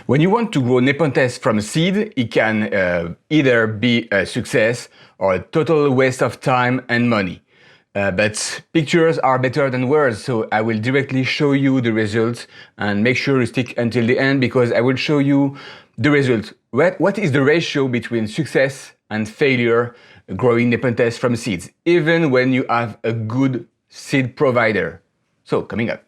When you want to grow Nepenthes from seed, it can either be a success or a total waste of time and money. But pictures are better than words, so I will directly show you the results and make sure you stick until the end because I will show you the results. What is the ratio between success and failure growing Nepenthes from seeds, even when you have a good seed provider? So, coming up.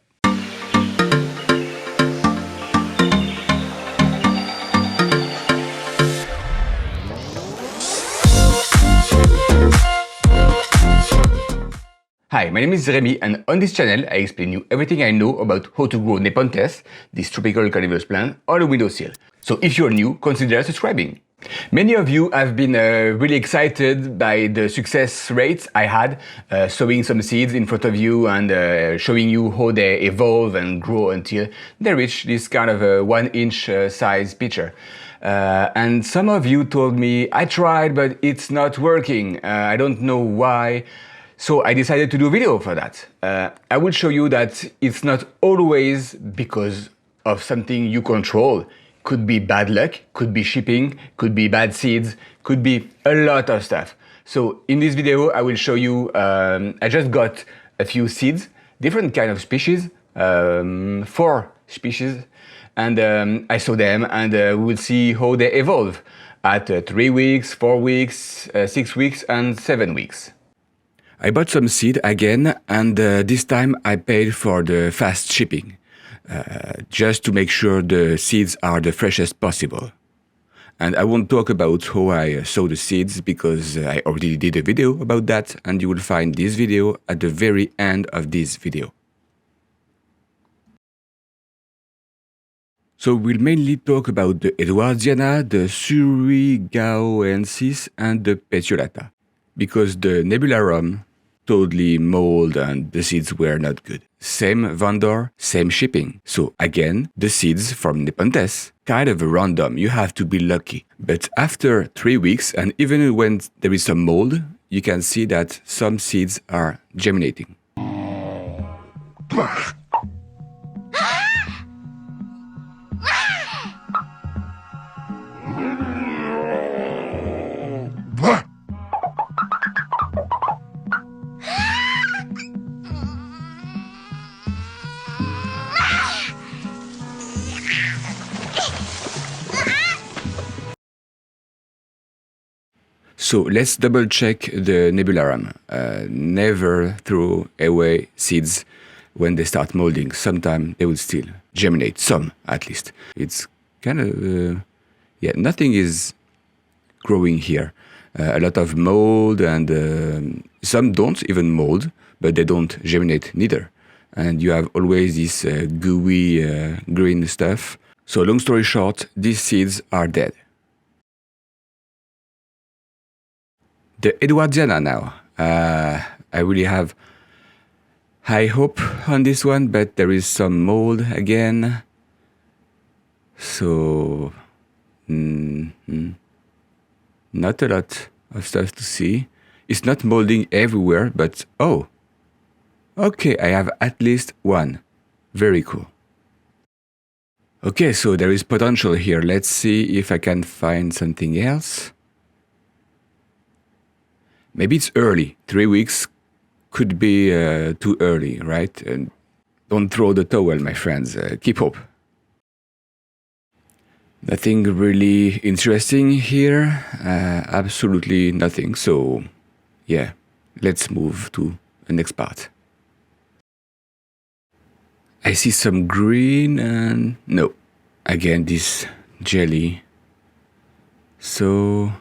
Hi, my name is Rémi, and on this channel I explain you everything I know about how to grow Nepenthes, this tropical carnivorous plant, or the Windowsill. So if you're new, consider subscribing. Many of you have been really excited by the success rates I had sowing some seeds in front of you and showing you how they evolve and grow until they reach this kind of a 1-inch size pitcher. And some of you told me, I tried, but it's not working. I don't know why. So I decided to do a video for that. I will show you that it's not always because of something you control. Could be bad luck, could be shipping, could be bad seeds, could be a lot of stuff. So in this video, I will show you, I just got a few seeds, different kind of species, 4 species, and I saw them and we'll see how they evolve at 3 weeks, 4 weeks, 6 weeks and 7 weeks. I bought some seed again, and this time I paid for the fast shipping, just to make sure the seeds are the freshest possible. And I won't talk about how I sow the seeds because I already did a video about that, and you will find this video at the very end of this video. So we'll mainly talk about the Edwardiana, the Surigauensis, and the Petiolata, because the Nebularum totally mold and the seeds were not good. Same vendor, same shipping. So again, the seeds from Nepenthes, kind of random, you have to be lucky. But after 3 weeks, and even when there is some mold, you can see that some seeds are germinating. So let's double check the Nebularum. Never throw away seeds when they start molding. Sometimes they will still germinate, some at least. It's kind of, yeah, nothing is growing here. A lot of mold and some don't even mold, but they don't germinate neither. And you have always this gooey green stuff. So long story short, these seeds are dead. The Edwardiana now. I really have high hope on this one, but there is some mold again. So, not a lot of stuff to see. It's not molding everywhere, but oh, okay, I have at least one. Very cool. Okay, so there is potential here. Let's see if I can find something else. Maybe it's early. 3 weeks could be too early, right? And don't throw the towel, my friends. Keep hope. Nothing really interesting here. Absolutely nothing. So, yeah, let's move to the next part. I see some green and no. Again, this jelly. So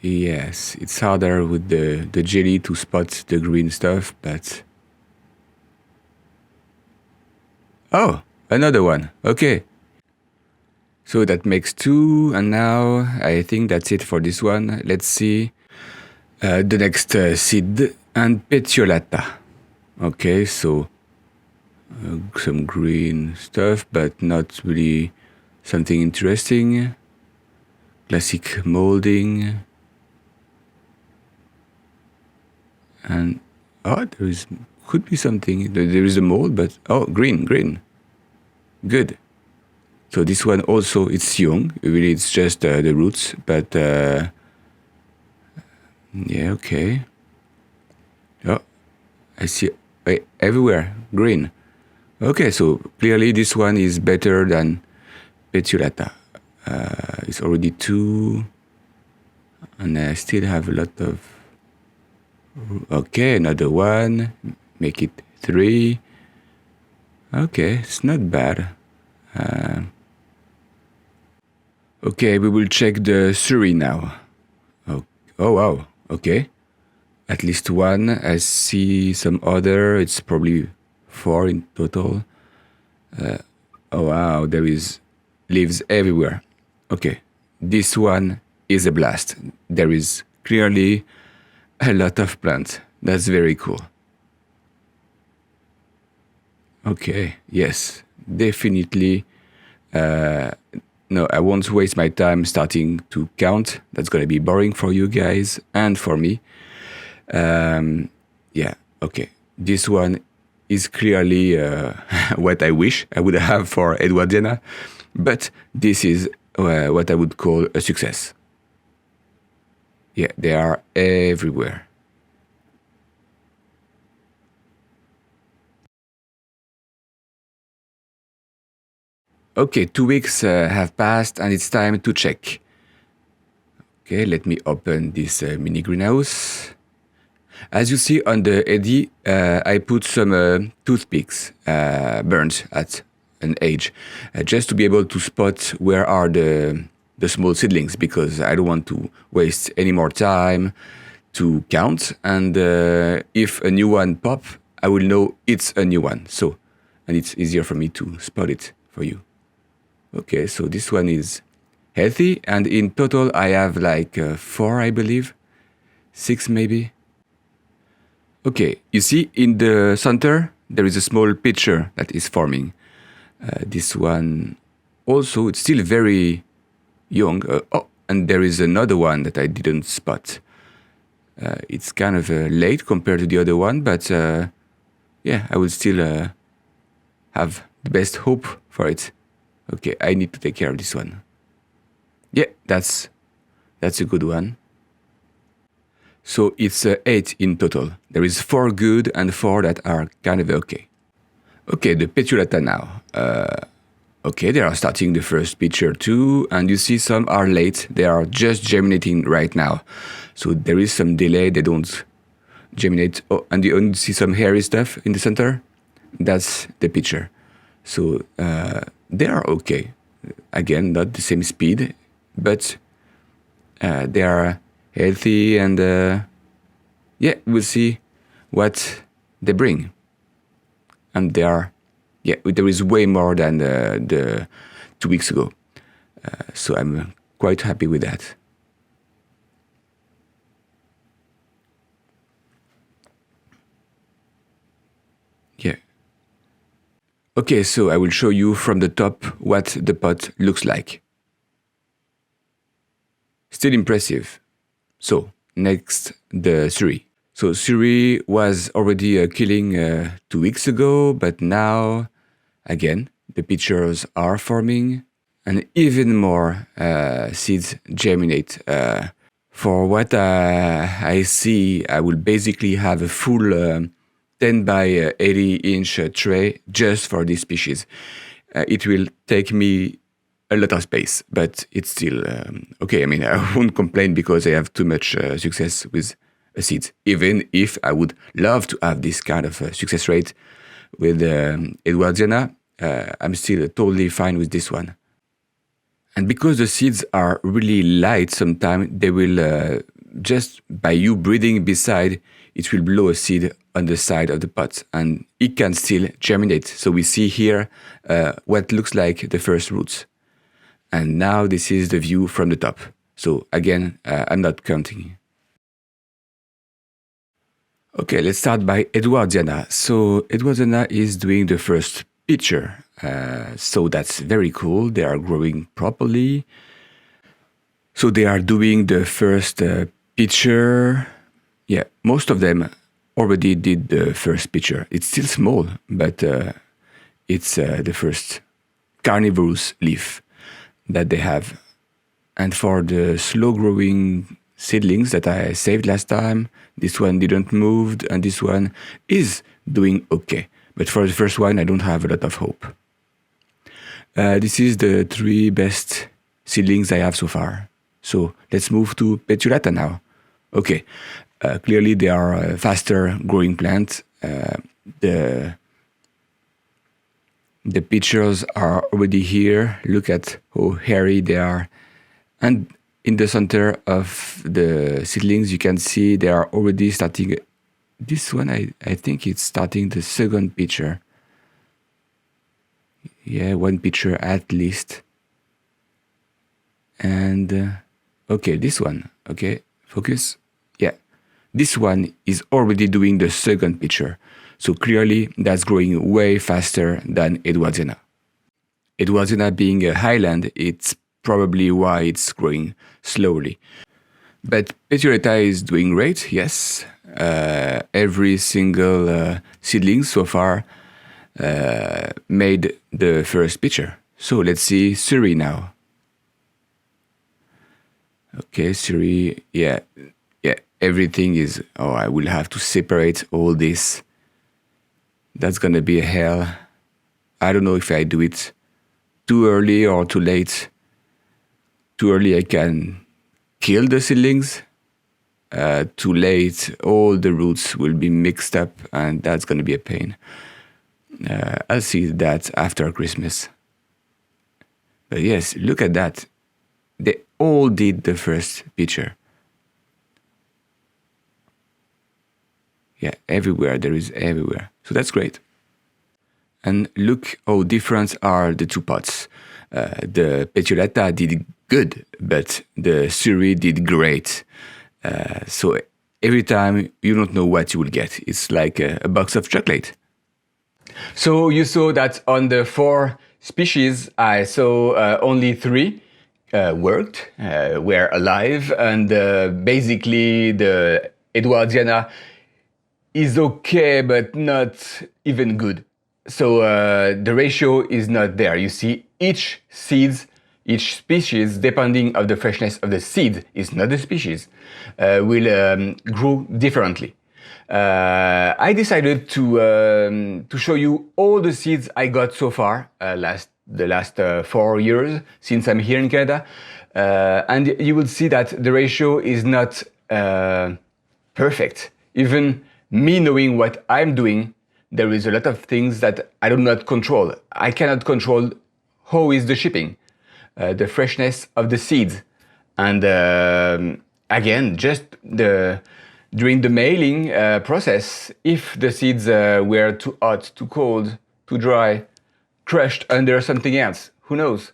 yes, it's harder with the jelly to spot the green stuff, but... Oh, another one. Okay. So that makes 2, and now I think that's it for this one. Let's see the next seed and Petiolata. Okay, so some green stuff, but not really something interesting. Classic molding. And oh, could be something. There is a mold, but oh, green. Good. So this one also, it's young. Really, it's just the roots, but yeah, okay. Oh, I see everywhere green. Okay, so clearly this one is better than Petiolata. It's already 2, and I still have a lot of. Okay, another one. Make it 3. Okay, it's not bad. Okay, we will check the Surrey now. Oh wow, okay. At least 1. I see some other. It's probably 4 in total. Oh wow, there is leaves everywhere. Okay, this one is a blast. There is clearly a lot of plants. That's very cool. Okay, yes, definitely. No, I won't waste my time starting to count. That's gonna be boring for you guys and for me. Yeah, okay. This one is clearly what I wish I would have for Edwardiana, but this is what I would call a success. Yeah, they are everywhere. Okay, 2 weeks have passed and it's time to check. Okay, let me open this mini greenhouse. As you see on the eddy, I put some toothpicks burnt at an edge, just to be able to spot where are the small seedlings, because I don't want to waste any more time to count. And if a new one pop, I will know it's a new one. So, and it's easier for me to spot it for you. Okay, so this one is healthy, and in total I have like 4, I believe, 6 maybe. Okay, you see in the center there is a small pitcher that is forming. This one also, it's still very young. Oh, and there is another one that I didn't spot. It's kind of late compared to the other one, but yeah, I will still have the best hope for it. Okay, I need to take care of this one. Yeah, that's a good one. So it's 8 in total. There is 4 good and 4 that are kind of okay. Okay, the Petiolata now. Okay, they are starting the first pitcher too, and you see some are late. They are just germinating right now. So there is some delay, they don't germinate. Oh, and you only see some hairy stuff in the center. That's the pitcher. So they are okay. Again, not the same speed, but they are healthy, and yeah, we'll see what they bring. And they are, yeah, there is way more than the 2 weeks ago. So I'm quite happy with that. Yeah. Okay, so I will show you from the top what the pot looks like. Still impressive. So, next, the Surrey. So Surrey was already killing 2 weeks ago, but now, again, the pitchers are forming, and even more seeds germinate. For what I see, I will basically have a full 10 by 80 inch tray just for this species. It will take me a lot of space, but it's still okay. I mean, I won't complain because I have too much success with seeds, even if I would love to have this kind of success rate with Edwardiana. I'm still totally fine with this one. And because the seeds are really light, sometimes they will, just by you breathing beside, it will blow a seed on the side of the pot, and it can still germinate. So we see here what looks like the first roots. And now this is the view from the top. So again, I'm not counting. Okay, let's start by Edwardiana. So Edwardiana is doing the first pitcher. So that's very cool. They are growing properly. So they are doing the first pitcher. Yeah, most of them already did the first pitcher. It's still small, but it's the first carnivorous leaf that they have. And for the slow-growing seedlings that I saved last time, this one didn't move, and this one is doing okay. But for the first one, I don't have a lot of hope. This is the 3 best seedlings I have so far. So let's move to Petulata now. Okay, clearly they are a faster growing plant. The pictures are already here. Look at how hairy they are. And in the center of the seedlings, you can see they are already starting. This one, I think it's starting the second picture. Yeah, 1 picture at least. And, okay, this one. Okay, focus. Yeah, this one is already doing the second picture. So clearly, that's growing way faster than Edwardiana. Edwardiana being a highland, it's probably why it's growing slowly. But Petulata is doing great, yes. Every single seedling so far made the first picture. So let's see Surrey now. Okay, Surrey, yeah, everything is, oh, I will have to separate all this. That's gonna be a hell. I don't know if I do it too early or too late. Too early, I can kill the seedlings. Too late, all the roots will be mixed up, and that's going to be a pain. I'll see that after Christmas. But yes, look at that. They all did the first picture. Yeah, everywhere, there is everywhere. So that's great. And look how different are the 2 pots. The Petulata did good, but the Surrey did great. So every time you don't know what you will get. It's like a box of chocolate. So you saw that on the 4 species, I saw only 3 worked, were alive, and basically the Edwardiana is okay, but not even good. So the ratio is not there. You see, each species, depending on the freshness of the seed, is not the species, will grow differently. I decided to show you all the seeds I got so far, the last 4 years since I'm here in Canada, and you will see that the ratio is not perfect. Even me knowing what I'm doing, there is a lot of things that I do not control. I cannot control how is the shipping, the freshness of the seeds, and again, just during the mailing process, if the seeds were too hot, too cold, too dry, crushed under something else, who knows?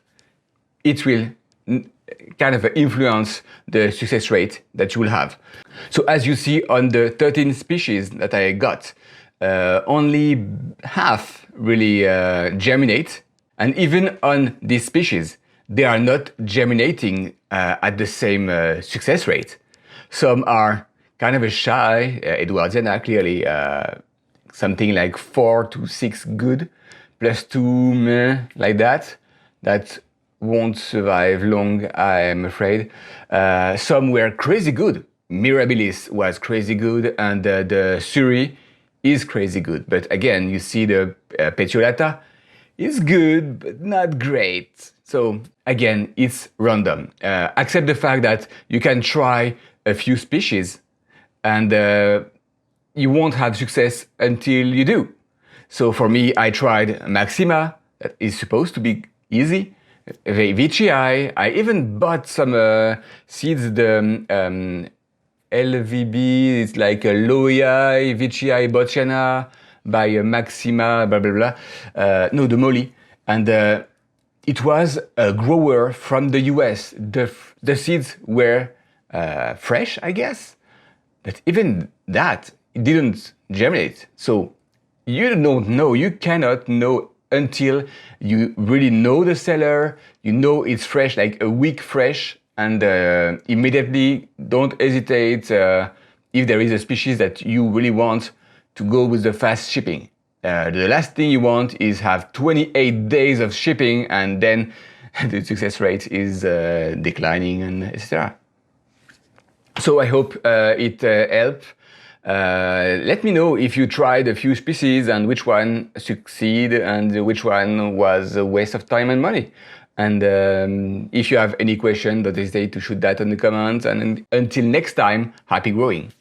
It will kind of influence the success rate that you will have. So as you see on the 13 species that I got, only half really germinate, and even on these species, they are not germinating at the same success rate. Some are kind of a shy, Edwardiana clearly, something like 4 to 6 good, plus 2 meh, like that won't survive long, I am afraid. Some were crazy good. Mirabilis was crazy good, and the Surrey is crazy good. But again, you see the Petulata is good, but not great. So again, it's random. Accept the fact that you can try a few species and you won't have success until you do. So for me, I tried Maxima, that is supposed to be easy. Vicii, I even bought some seeds, the LVB, it's like a Loei, Vicii, Bocciana, by Maxima, blah, blah, blah. No, the Molly. And it was a grower from the US. The seeds were fresh, I guess. But even that, it didn't germinate. So you don't know, you cannot know until you really know the seller, you know it's fresh, like a week fresh, and immediately don't hesitate if there is a species that you really want to go with the fast shipping. The last thing you want is have 28 days of shipping and then the success rate is declining and etc. So I hope it helped. Let me know if you tried a few species and which one succeed and which one was a waste of time and money. And if you have any question, don't hesitate to shoot that in the comments. And until next time, happy growing.